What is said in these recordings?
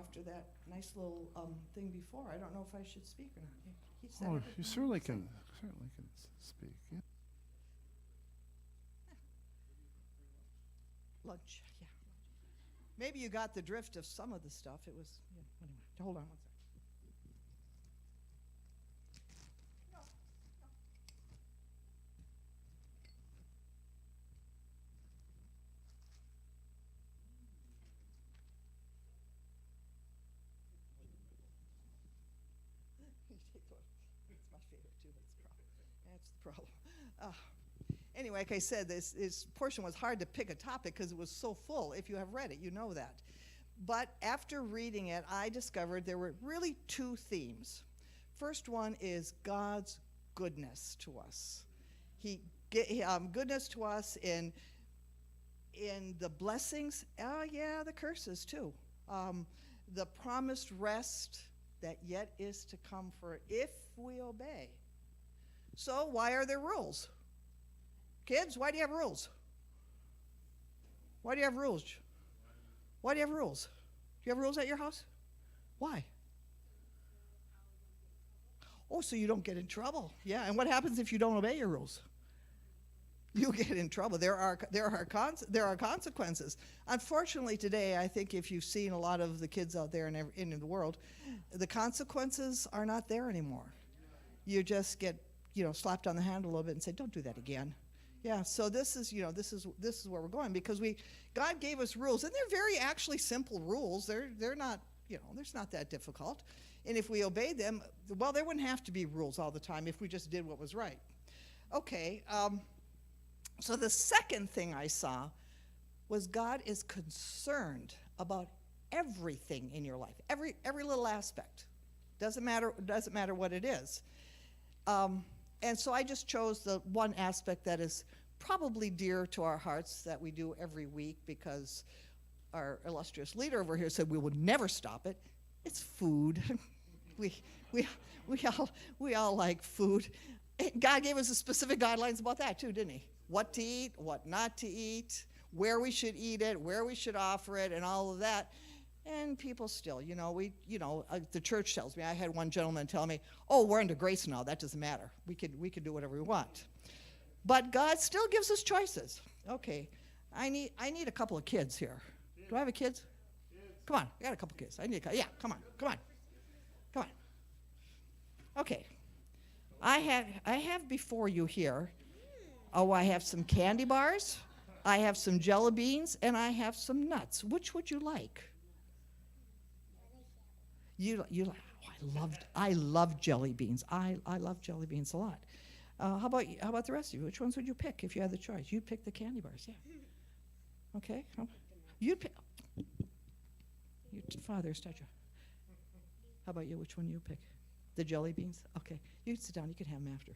after that nice little thing before. I don't know if I should speak or not. He said Oh, everything you he certainly said. can speak. Yeah. Lunch, yeah. Maybe you got the drift of some of the stuff. It was, yeah, anyway. Hold on one second. No, no. You take one. It's my favorite too. That's the problem. Anyway, like I said, this portion was hard to pick a topic because it was so full. If you have read it, you know that. But after reading it, I discovered there were really two themes. First one is God's goodness to us. Goodness to us in the blessings, the curses too. The promised rest that yet is to come for if we obey. So why are there rules? Kids, why do you have rules? Why do you have rules? Why do you have rules? Do you have rules at your house? Why? Oh, so you don't get in trouble. Yeah, and what happens if you don't obey your rules? You get in trouble. There are consequences. Unfortunately, today, I think if you've seen a lot of the kids out there in the world, the consequences are not there anymore. You just get, slapped on the hand a little bit and say, "Don't do that again." Yeah. So this is where we're going because God gave us rules, and they're very actually simple rules. They're not, there's not that difficult. And if we obey them, well, there wouldn't have to be rules all the time if we just did what was right. Okay. So the second thing I saw was God is concerned about everything in your life, every little aspect. Doesn't matter what it is. And so I just chose the one aspect that is probably dear to our hearts that we do every week because our illustrious leader over here said we would never stop it. It's food. we all like food. God gave us specific guidelines about that too, didn't he? What to eat, what not to eat, where we should eat it, where we should offer it, and all of that. And people still, the church tells me. I had one gentleman tell me, "Oh, we're under grace now. That doesn't matter. We could do whatever we want." But God still gives us choices. Okay, I need a couple of kids here. Do I have a kids? Come on, I got a couple of kids. Come on. Okay, I have before you here. Oh, I have some candy bars, I have some jelly beans, and I have some nuts. Which would you like? I love jelly beans. I love jelly beans a lot. How about the rest of you? Which ones would you pick if you had the choice? You'd pick the candy bars, yeah. Okay. You'd pick. Your father's touch you. How about you? Which one you pick? The jelly beans. Okay. You sit down. You can have them after.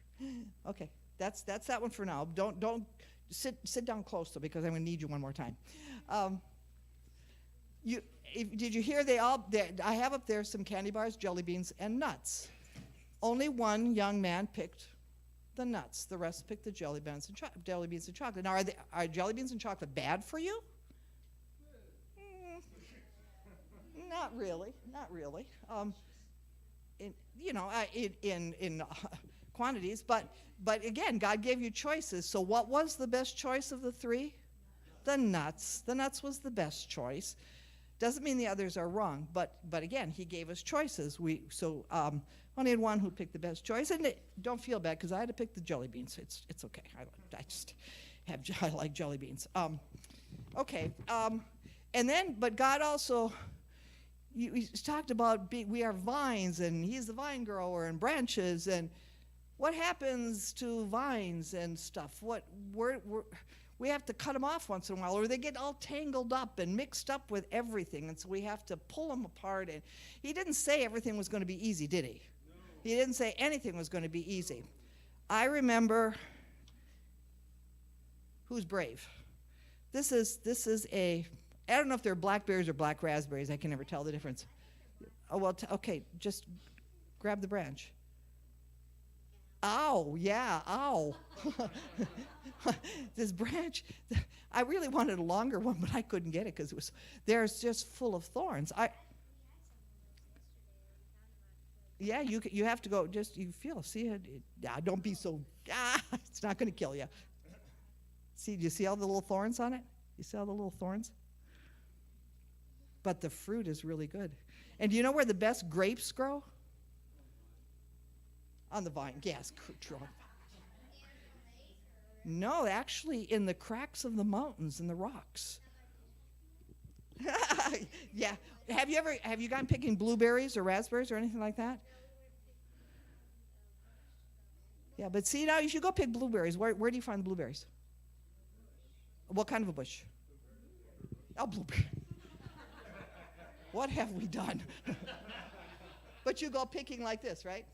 Okay. That's that one for now. Don't sit down close though because I'm going to need you one more time. Did you hear I have up there some candy bars, jelly beans, and nuts. Only one young man picked the nuts. The rest picked the jelly beans and chocolate. Now, are jelly beans and chocolate bad for you? Not really. In quantities, but again, God gave you choices. So what was the best choice of the three? The nuts. The nuts was the best choice. Doesn't mean the others are wrong, but again, He gave us choices. Only had one who picked the best choice, and don't feel bad because I had to pick the jelly beans. It's okay. I like jelly beans. Okay, and then but God also. He talked about we are vines, and He's the vine grower, and branches, and what happens to vines and stuff? We have to cut them off once in a while, or they get all tangled up and mixed up with everything, and so we have to pull them apart. And He didn't say everything was going to be easy, did He? No. He didn't say anything was going to be easy. I remember, who's brave? This is a, I don't know if they're blackberries or black raspberries. I can never tell the difference. Oh, well, okay, just grab the branch. Ow, yeah, ow. This branch, I really wanted a longer one, but I couldn't get it because they're just full of thorns. Yeah, you have to go, just, you feel, see it, don't be so, it's not going to kill you. See, do you see all the little thorns on it? You see all the little thorns? But the fruit is really good. And do you know where the best grapes grow? On the vine, yes. True. No, actually in the cracks of the mountains and the rocks. Yeah. Have you gone picking blueberries or raspberries or anything like that? Yeah, but see, now you should go pick blueberries. Where do you find blueberries? What kind of a bush? Oh, blueberry. What have we done? But you go picking like this, right?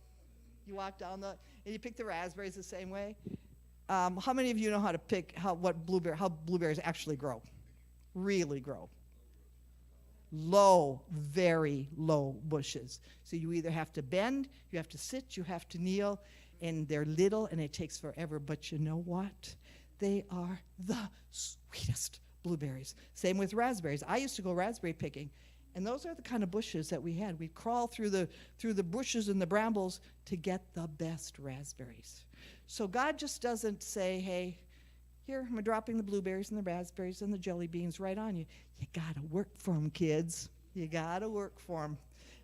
You walk down and you pick the raspberries the same way. How many of you know how to pick how blueberries actually grow? Really grow. Low, very low bushes. So you either have to bend, you have to sit, you have to kneel, and they're little and it takes forever. But you know what? They are the sweetest blueberries. Same with raspberries. I used to go raspberry picking, and those are the kind of bushes that we had. We'd crawl through the bushes and the brambles to get the best raspberries. So God just doesn't say, hey, here, I'm dropping the blueberries and the raspberries and the jelly beans right on you. You got to work for them, kids. You got to work for them.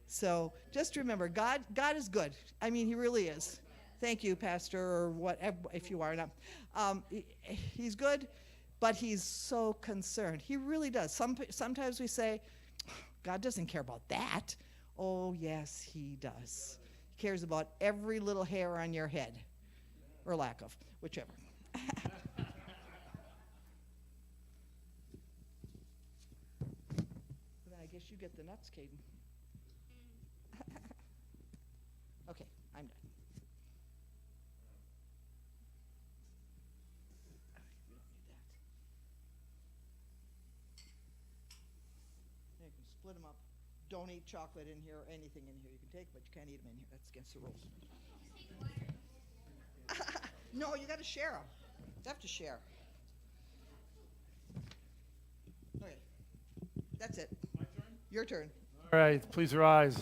So just remember, God is good. I mean, he really is. Thank you, Pastor, or whatever, if you are not. He's good, but he's so concerned. He really does. Sometimes we say, God doesn't care about that. Oh, yes, he does. He cares about every little hair on your head, or lack of, whichever. I guess you get the nuts, Caden. Okay, I'm done. We don't need that. You can split them up. Don't eat chocolate in here or anything in here. You can take, but you can't eat them in here. That's against the rules. No, you got to share them. You have to share. Okay, that's it. My turn? Your turn. All right, please rise.